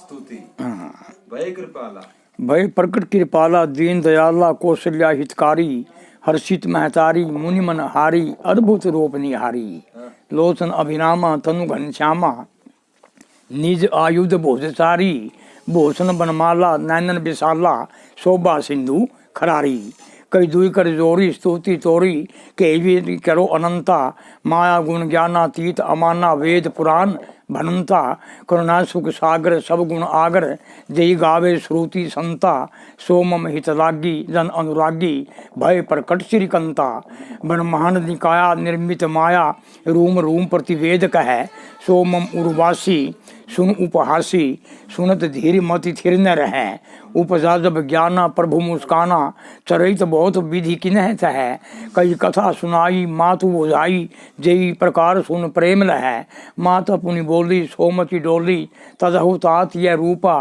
स्तुति भय कृपाला भय प्रकट कृपाला दीन दयाला कौशल्या हितकारी हर्षित महतारी मुनि मन हारी अद्भुत रूप निहारी लोचन अभिरामा तनु घनश्यामा निज आयुध भोजसारी भूषण बनमाला नैनन विशाला शोभा सिंधु खरारी कई दुई कर जोरी स्तुति तोरी के करो अनंता माया गुण ज्ञानातीत अमाना वेद पुराण भनंता करुणा सुख सागर सब गुण आगर जय गावे श्रुति संता सोमम हित लागी जन अनुरागी भय प्रकट श्रीकंता ब्रह्मांड निकाया निर्मित माया रूम रूम प्रतिवेद कह सोमम उर्वासी सुन उपहासी सुनत धीर मति थिर न रहे उपजा जब ज्ञाना प्रभु मुस्काना चरित बहुत विधि किन्ह है कई कथा सुनाई मातु बुझाई जई प्रकार सुन प्रेम लह माता पुनि बोली सोमति डोली तदहु तात यह रूपा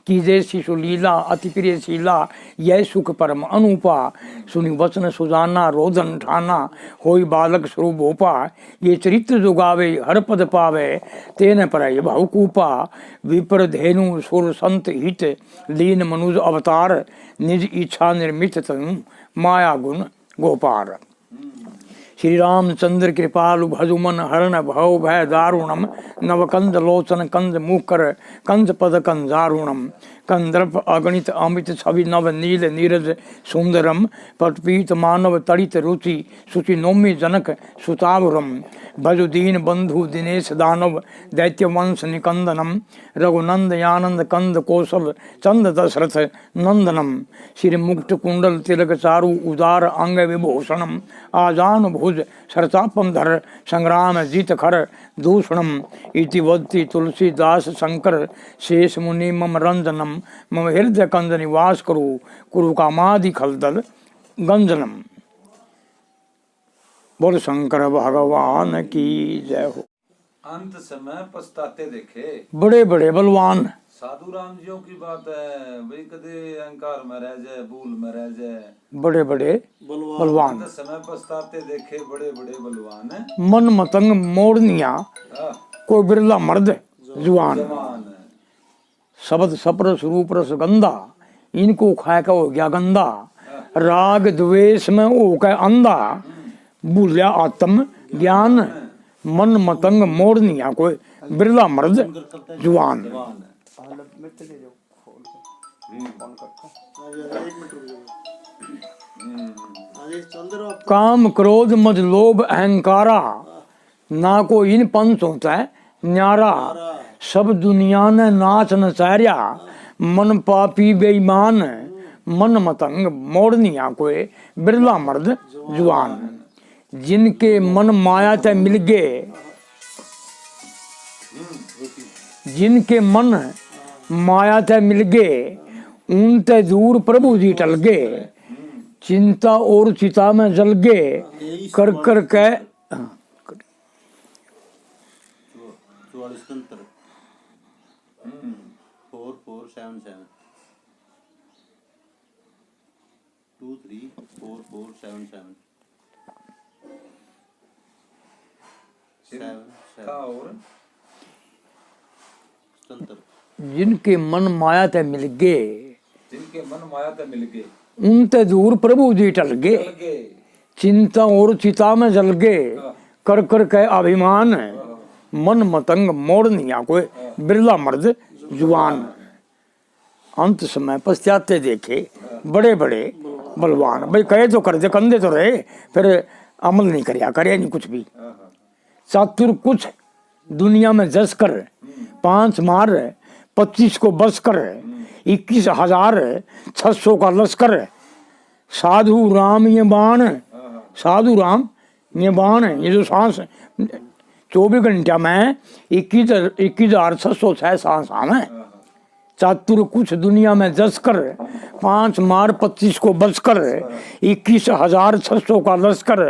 कीजे शिशु लीला अति प्रिय शीला यह सुख परम अनुपा सुनि वचन सुजाना रोदन ठाना होई बालक स्वरूप भोपा ये चरित्र जुगावे हर पद पावे तेन पर भावकूपा विपर धेनु सुर संत हित लीन मनुज अवतार निज इच्छा निर्मित तनु माया गुण गोपार श्री रामचंद्र कृपालु भजुमन हरण भव भय दारुणम नवकंद लोचन कंद मुकर कंद पद कंदारुणम कंदर्प अगणित अमित छवि नव नील नीरज सुंदरम पटपीत मानव तड़ित रुचि सुचि नौमि जनक सुतावरम भजुदीन बंधु दिनेश दानव दैत्य वंश निकंदनम रघुनंद यानंद कंद कौशल चंद दशरथ नंदनम श्री मुक्त कुंडल तिलक चारु उदार अंग विभूषणम आजान भुज सरतापम धर संग्राम जीत खर दूषणम इति वदति तुलसीदास शंकर शेष मुनि मम रंजनम मम हृदय कंद निवास कुरु कामादि खलदल गंजनम। बोल शंकर भगवान की जय हो। अंत समय पछताते देखे बड़े बड़े बलवान साधु राम जियों की बात है भाई कदे अहंकार में रह जाए भूल में रह जाए बड़े बड़े बलवान अंत समय पछताते देखे बड़े बड़े बलवान मन मतंग मोड़निया कोई बिरला मर्द जुआन शब्द सप्रस रूप रस गंदा इनको खाए का हो गया गंदा राग द्वेष में हो का अंधा भूलिया आत्म ज्ञान मन मतंग मोड़निया कोई बिरला मर्द जुआन काम क्रोध मद लोभ अहंकारा ना को इन पंच होता है न्यारा सब दुनिया ने नाच नचारिया मन पापी बेईमान मन मतंग मोड़निया कोई बिरला मर्द जुआन जिनके मन माया ते मिल गए जिनके मन माया ते मिल गए उनते दूर प्रभु जी टल गए चिंता और चिता में जल गए कर कर के 4477 जिनके मन माया ते मिल गए उनते दूर प्रभु जी टल गए चिंता और चिता में जल गए कर कर के अभिमान मन मतंग मोड़निया कोई बिरला मर्द जुआन अंत समय पश्चाते देखे बड़े बड़े बलवान भाई कहे तो कर दे कंधे तो रहे फिर अमल नहीं करिया करे नहीं कुछ भी चातुर कुछ दुनिया में जस कर 5 मार 25 को बस कर 21,600 का लश्कर साधु राम ये बाण साधु राम ये बाण ये जो सांस 24 घंटा में 21,606 सांस आवे चातुर कुछ दुनिया में जस कर 5 मार 25 को बस कर 21,600 का लश्कर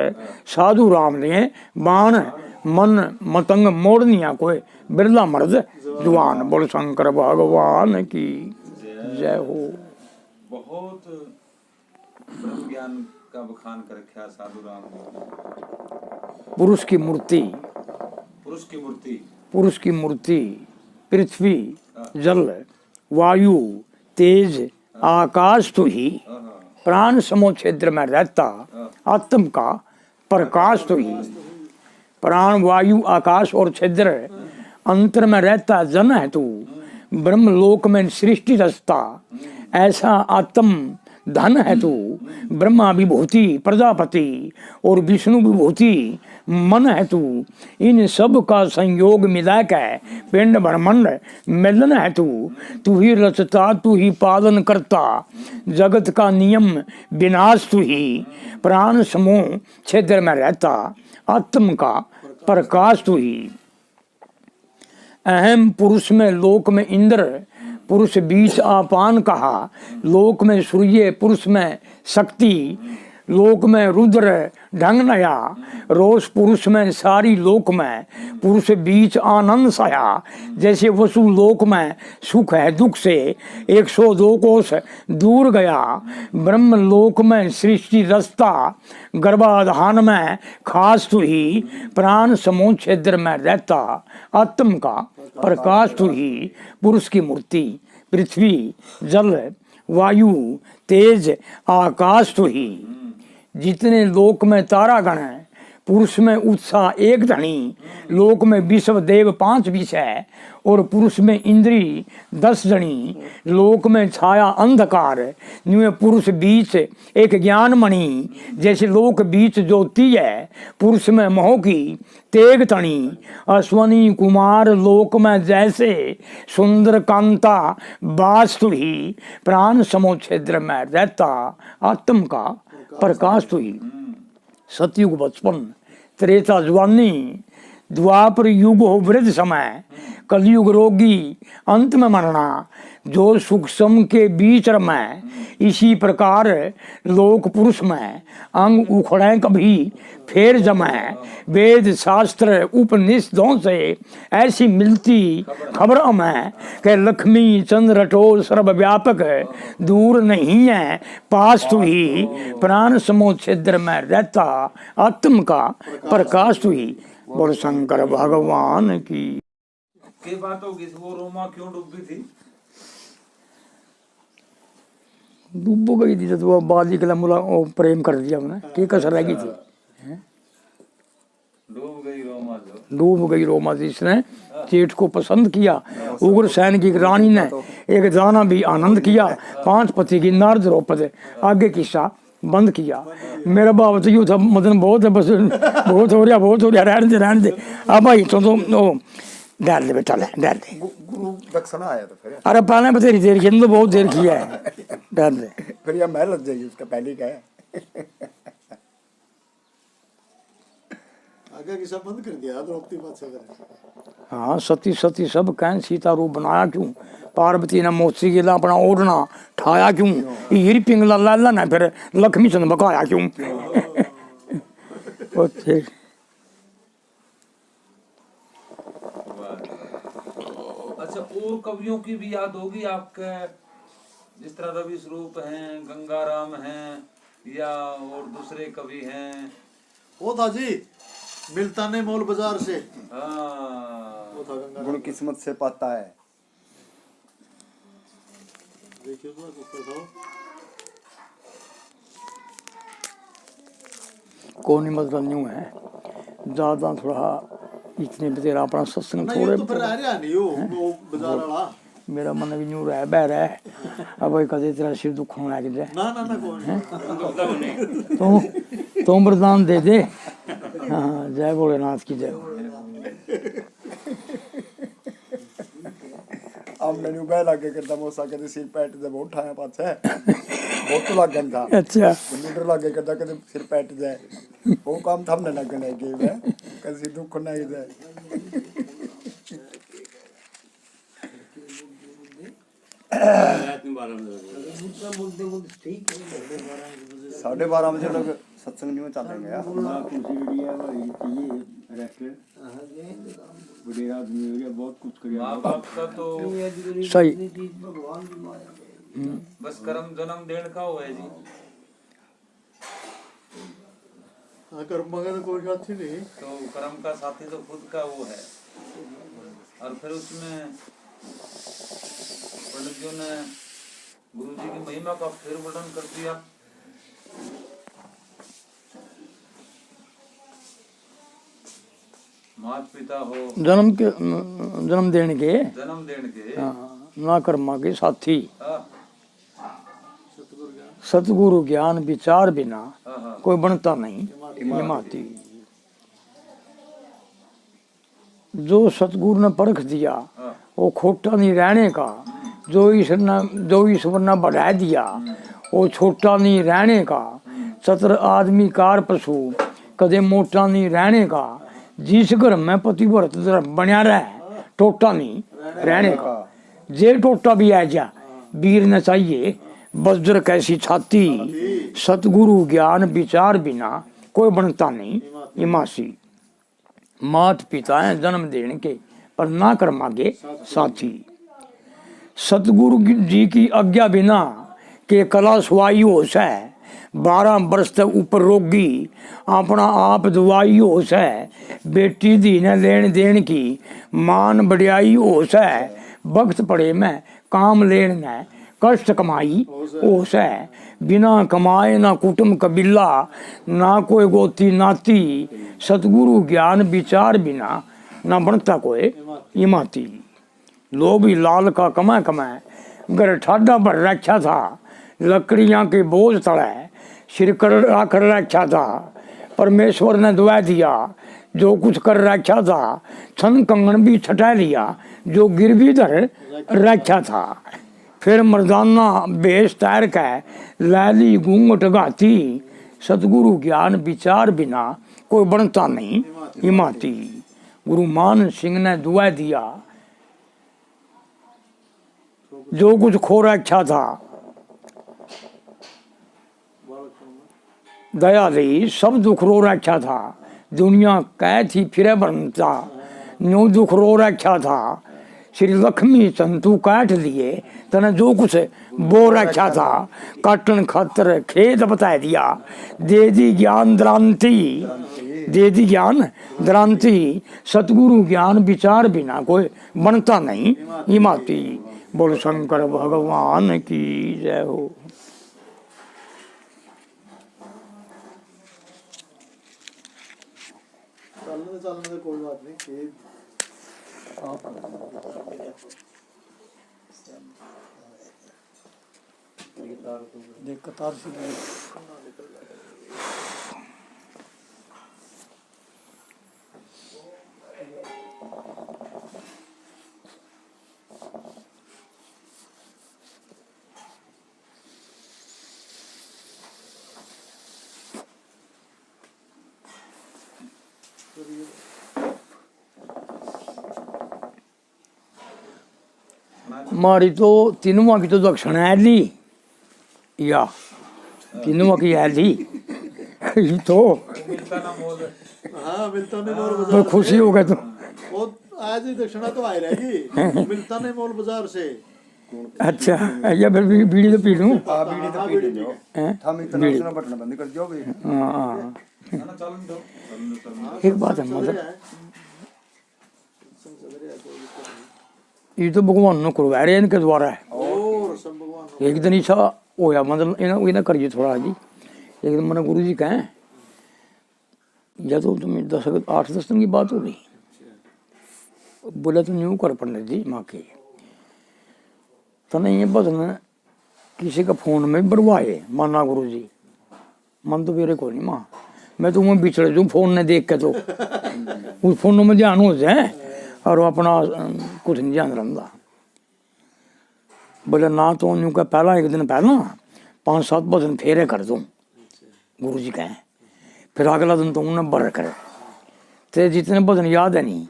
साधु राम ने बाण मन मतंग मोड़निया कोई बिरला मर्द जुआन। बोल शंकर भगवान की जय हो। बहुत ब्रह्म ज्ञान का बखान कर रखा साधु राम ने। पुरुष की मूर्ति पुरुष की मूर्ति पृथ्वी जल वायु तेज आकाश तू ही, प्राण समो छिद्र में रहता आत्म का प्रकाश तू ही। प्राण वायु आकाश और छिद्र अंतर में रहता जन है तू, ब्रह्म लोक में सृष्टि रचता ऐसा आत्म धन है तू। ब्रह्मा विभूति प्रजापति और विष्णु विभूति मन है तू, इन सब का संयोग मिला के पिंड ब्रह्मांड मिलन है तू। तू ही रचता तू ही पालन करता, जगत का नियम विनाश तू ही। प्राण समूह छिद्र में रहता आत्म का प्रकाश तू ही। अहम पुरुष में लोक में इंद्र, पुरुष बीच आपान कहा। लोक में सूर्य पुरुष में शक्ति, लोक में रुद्र ढंग नया। रोष पुरुष में सारी लोक में, पुरुष बीच आनंद सया। जैसे वसु लोक में सुख है दुख से 102 कोस दूर गया। ब्रह्म लोक में सृष्टि रचता, गर्भाधान में खास तू ही। प्राण समूह छिद्र में रहता आत्म का प्रकाश तू ही। पुरुष की मूर्ति पृथ्वी जल वायु तेज आकाश तू ही। जितने लोक में तारागण है, पुरुष में उत्साह एक धनी। लोक में विश्व देव 5 विषय और पुरुष में इंद्री 10 जनी। लोक में छाया अंधकार, न्यू पुरुष बीच एक ज्ञान मणि। जैसे लोक बीच ज्योति है, पुरुष में मोह की तेग तणी। अश्वनी कुमार लोक में जैसे सुंदर कांता वास्तु ही। प्राण समो छिद्र में रहता आत्म का प्रकाश तू ही। सतयुग बचपन, त्रेता जवानी, द्वापर युग हो वृद्ध समय, कलयुग रोगी अंत में मरना। जो सूक्ष्म के बीच रमै, इसी प्रकार लोक पुरुष में अंग उखड़े कभी फेर जमै। वेद शास्त्र उपनिषदों से ऐसी मिलती खबर हमें कि लक्ष्मी चंद्र रटो सर्वव्यापक दूर नहीं है पास तू ही। प्राण समो छिद्र में रहता आत्म का प्रकाश तू ही। बोल शंकर भगवान की बात होगी। वो रोमा क्यों डूबी थी? डूब गई थी तो वो बाली के लिए प्रेम कर दिया हमने, की कसर रह गई थी। डूब गई रोमा जो डूब गई रोमा जिसने जेठ को पसंद किया। उग्र सैन की रानी ने एक दाना भी आनंद किया। 5 पति की नारद द्रौपदी आगे किस्सा बंद किया। मेरा बाप तो यूँ था मदन बहुत है, बस बहुत हो रहा रहने दे। अब भाई तो डाल दे बेटा, डाल दे। गुरु दक्षिणा आया तो फिर अरे पहले बतेरी देर की, तो बहुत देर किया है, डाल दे। फिर यह महल लग जाएगी उसका पहले क्या है। आगे की सब बंद कर दिया द्रौपदी बात से। हाँ सती सती सब कहें सीता रूप बनाया क्यों? पार्वती ने मोची गिला अपना ओढ़ना ठाया क्यों? हीर पिंगला लाला ने फिर लक्ष्मी चंद बकाया क्यों? अच्छा, और कवियों की भी याद होगी आपके, जिस तरह रवि स्वरूप हैं, गंगाराम हैं, या और दूसरे कवि हैं? वो था जी मिलता ने मॉल बाजार से। हाँ, वो था गंगा। गुण किस्मत से पाता है। देखिए तो ऊपर था कौन मतलब न्यू है ज्यादा थोड़ा इतने तेरा अपना सत्संग नहीं, थोड़े तो फिर रह रहा नहीं वो बाजार वाला। मेरा मन भी न्यू रह बह रहा है। अब भाई कदे तेरा सिर दुख होने लग जाए ना कोई तो वरदान दे दे। हाँ जय भोलेनाथ की जय। अब मैंने बह लागे करता मोसा कदे सिर पैट दे बहुत ठाया पाछे बहुत लग गया था। अच्छा मीटर लागे करता कदे सिर पैट जाए वो काम थमने लगने लगे वे कदे दुख नहीं जाए। 12:30 बजे तक सत्संग नहीं में चलेंगे यार। बहुत कुछ करिए आपका तो सही। बस कर्म जन्म देने का हुआ है जी। हाँ कर्म मगर तो कोई साथी नहीं, तो कर्म का साथी तो खुद का वो है। और फिर उसमें पंडित जी ने गुरु जी की महिमा का फिर वर्णन कर दिया। माता पिता हो जन्म देने के ना कर्मा के साथी, सतगुरु ज्ञान विचार बिना कोई बनता नहीं हिमाती। जो सतगुरु ने परख दिया वो खोटा नहीं रहने का, जो ईश्वर ने बढ़ा दिया वो छोटा नहीं रहने का। सतर आदमी कार पशु कदे मोटा नहीं रहने का। जिस घर में पतिव्रत बनिया रहे टोटा नहीं रहने का। जे टोटा भी आ जा वीर न चाहिए वज्र कैसी छाती। सतगुरु ज्ञान विचार बिना कोई बनता नहीं इमासी। मात पिता है जन्म देने के पर ना कर मांगे साथी। सतगुरु जी की आज्ञा बिना के कला सुवाई हो है। 12 वर्ष तक ऊपर रोगी अपना आप दवाई हो है। बेटी दी ने लेन देन की मान बढ़ियाई हो है। वक्त पड़े में काम लेन में कष्ट कमाई हो है। बिना कमाए ना कुटुंब कबीला ना कोई गोती नाती। सतगुरु ज्ञान विचार बिना ना बनता कोई इमाती। लोग भी लाल का कमा कमाए घर ठाडा भर रखा था। लकड़ियां के बोझ तले सिर कर रखा था। परमेश्वर ने दुआ दिया जो कुछ कर रखा था। छन कंगन भी छटा लिया जो गिरवी धर रखा था। फिर मर्दाना बेश तैर के लैली घूंघट गाती। सतगुरु ज्ञान विचार बिना कोई बनता नहीं हिमाती। गुरु मान सिंह ने दुआ दिया जो कुछ खो रखा था। दया दी सब दुख रो रखा था। दुनिया कै थी फिर बनता न्यू दुख रो रखा था। श्री लक्ष्मी संतु काट लिए तने जो कुछ बो रखा था। काटन खातर खेत बता दिया दे दी ज्ञान द्रांति। दे दी ज्ञान द्रांति। सतगुरु ज्ञान विचार बिना कोई बनता नहीं हिमाती। बोल शंकर भगवान की जय हो। चलने कोई बात नहीं। देख कतार से मारी तो तीनों की तो दक्षिण है ली या तीनों की है ली तो हाँ मिलता नहीं मोल तो बाजार खुशी हो गए तो वो आज ही दक्षिणा तो आई रहेगी। मिलता नहीं मोल बाजार से। अच्छा या फिर बीड़ी तो पी लूं। आ बीड़ी तो पी लो हम इतना सुना बटन बंद कर दियो भी। हाँ एक बात है मतलब ये तो भगवान ने करवाया रे इनके द्वारा है। और सब भगवान एक दिन ऐसा होया मतलब इन्हें करिए थोड़ा जी। एक दिन मैंने गुरु जी कहें या तो तुम्हें 8-10 दिन की बात हो गई। बोला तो न्यू कर पंडित जी माँ के तने ये बदन किसी का फोन में बरवाए माना गुरु जी। मन तो मेरे को नहीं माँ मैं तो मैं बिछड़ जूँ फोन ने देख के तो उस फोन में ध्यान हो जाए और अपना कुछ नहीं ध्यान रहा। बोले ना तो न्यू का पहला एक दिन पहला 5-7 बदन फेरे कर दूँ गुरु जी कहें। फिर अगला दिन तो उन्हें बर करे ते जितने बदन याद है नहीं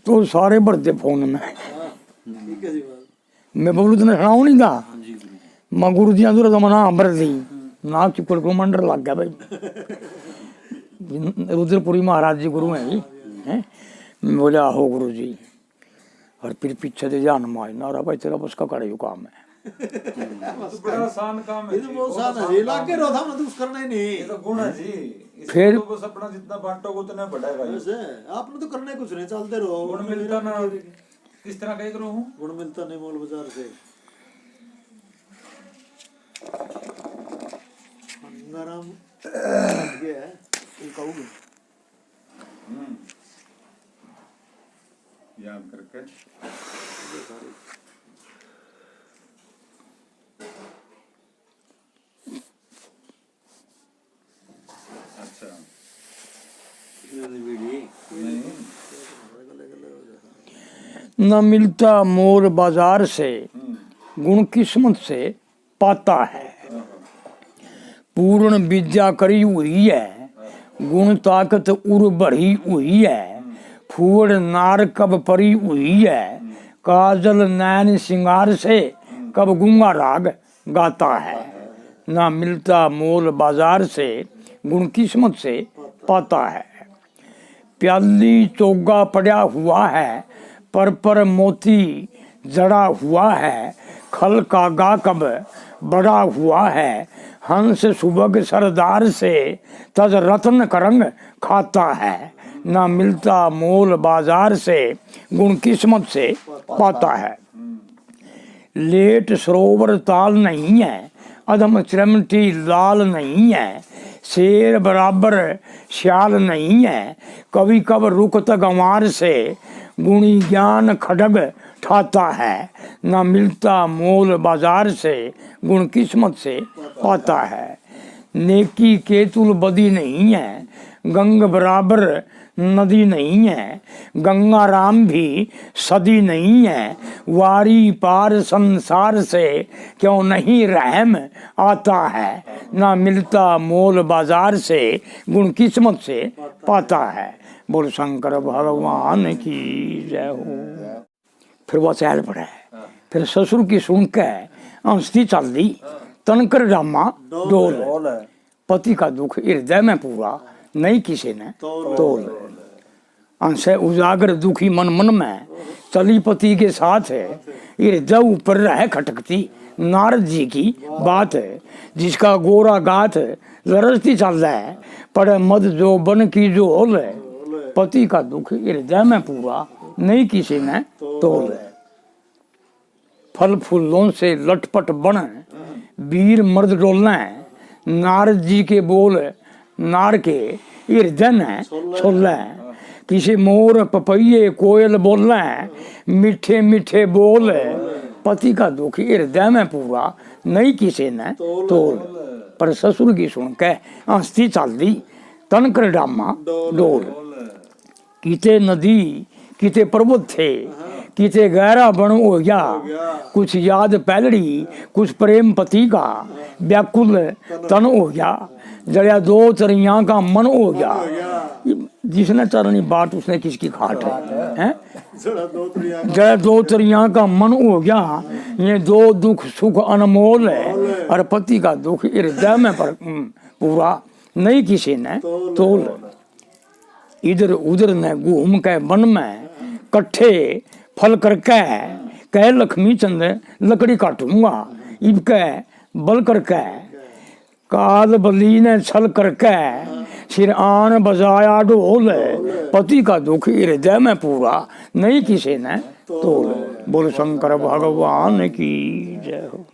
तो सारे भरते फोन में। ठीक है जी बात। मैं बबलू तुमने सुनाऊ नहीं था मैं गुरु जी दूर तो मना भर दी नाक चिपड़ को मंडर लग गया भाई। रुद्रपुरी महाराज जी गुरु हैं जी हैं। मैं बोले आहो गुरु जी और फिर पीछे से जान मारना और भाई तेरा बस का करे काम है। बड़ा आसान काम है ये तो बहुत आसान है। ये लाग के रो था ना तो कुछ करना ही नहीं। ये तो गुण है जी। फिर तो बस अपना जितना बांटोगे उतना बढ़ेगा। वैसे आपने तो करना ही कुछ नहीं चलते रहो। गुण मिलता ना किस तरह का करो हूँ गुण मिलता नहीं मोल बाजार से। गंगाराम ये है ये कहोगे याद करके अच्छा नहीं न मिलता मोल बाजार से गुण किस्मत से पाता है। पूर्ण विद्या करी हुई है, गुण ताकत उर बढ़ी हुई है। फूड़ नार कब परी हुई है, काजल नैन सिंगार से कब गूंगा राग गाता है। ना मिलता मोल बाजार से गुण किस्मत से पाता है। प्याली चोगा पड़ा हुआ है, पर मोती जड़ा हुआ है। खल का गा कब बड़ा हुआ है, हंस सुबह सरदार से तज रत्न करंग खाता है। ना मिलता मोल बाजार से गुण किस्मत से पाता है। लेट सरोवर ताल नहीं है, अधम चिरमटी लाल नहीं है। शेर बराबर श्याल नहीं है, कभी कब रुकत गंवार से गुणी ज्ञान खडग ठाता है। ना मिलता मोल बाजार से गुण किस्मत से पाता है। नेकी केतुल बदी नहीं है, गंग बराबर नदी नहीं है। गंगा राम भी सदी नहीं है, वारी पार संसार से क्यों नहीं रहम आता है। ना मिलता मोल बाजार से गुण किस्मत से पाता है। बोल शंकर भगवान की जय हो। फिर वो चहल पड़ा है, फिर ससुर की सुन के अंस्ती चल दी। तनकर रामा डोल, पति का दुख हृदय में पूरा नहीं किसी ने तोल। अंश उजागर दुखी मन मन में चली पति के साथ है। हृदय ऊपर रह खटकती नारद जी की बात है। जिसका गोरा गाथ लरसती चल रहा है, पड़े मद जो बन की जो होल है। पति का दुख हृदय में पूरा नहीं किसी ने तोल। फल फूलों से लटपट बन वीर मर्द डोलना। नारद जी के बोल नार के हृदय ने छोल। किसी मोर पपैये कोयल बोलना है, मीठे मीठे बोल। पति का दुख हृदय में पूरा नहीं किसी ने तोल। पर ससुर की सुन के हंसती चल दी तनकर डामा डोल। किते नदी किते पर्वत थे, किते गहरा बन हो गया। कुछ याद पैलड़ी कुछ प्रेम पति का, व्याकुल तन हो गया। जड़िया दो चरिया का मन हो गया। जिसने चरनी बाट उसने किसकी खाट है? जड़ा दो चरिया का मन हो गया। ये दो दुख सुख अनमोल है, और पति का दुख हृदय में पूरा नहीं किसी ने तोल। इधर उधर ने घूम के वन में कट्ठे फल करके कह लक्ष्मी चंद लकड़ी काटूंगा। इबके बल करके काल बली ने छल करके सिर आन बजाया ढोल। पति का दुख हृदय में पूरा नहीं किसी ने तोल। बोल शंकर भगवान की जय हो।